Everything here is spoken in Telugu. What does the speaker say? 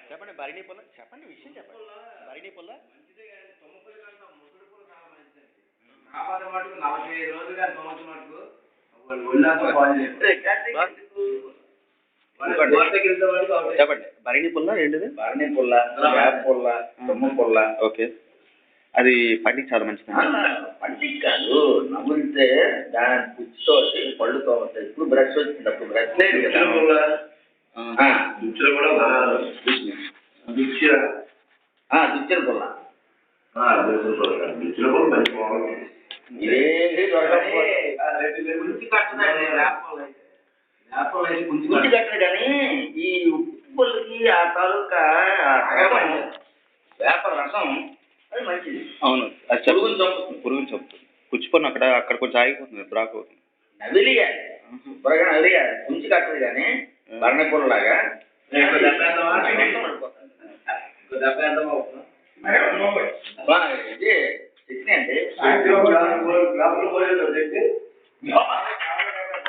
చెప్పండి భరణి పుల్ల చెప్పండి విషయం చెప్పండి భరణి పుల్ల మటుకు 45 రోజులు కానీ సంవత్సరం మటుకు చెప్పండి భరణి పుల్ల ఏంటిది భరణి పుల్ల వేప పుల్ల తుమ్మ పుల్ల ఓకే అది పంటికి చాలా మంచిది పంటికి కాదు నవ్వులితే దాని పుచ్చితోటి పళ్ళుతో వస్తాయి ఇప్పుడు బ్రష్ వచ్చింది అప్పుడు బ్రష్ లేదు కదా దుచ్చులు కూడా దుచ్చిన పుల్ల దుచ్చిన పుల్ల మంచి బాగుంది ఏది గుంచి కట్టదండి గుంచి కట్టదు కానీ ఈ ఉప్పు పుల్లకి ఆ తాలూకా వేప రసం అది మంచిది అవును అది పురుగుని చంపుతుంది పుచ్చిపోయిన అక్కడ కొంచెం ఆగిపోతుంది బ్రాక్ అవుతుంది నవిలియాలి త్వరగా నవిలియాలి గుంచి కట్టదు కానీ భరణి పుల్లలాగా ఇది చట్నీ అండి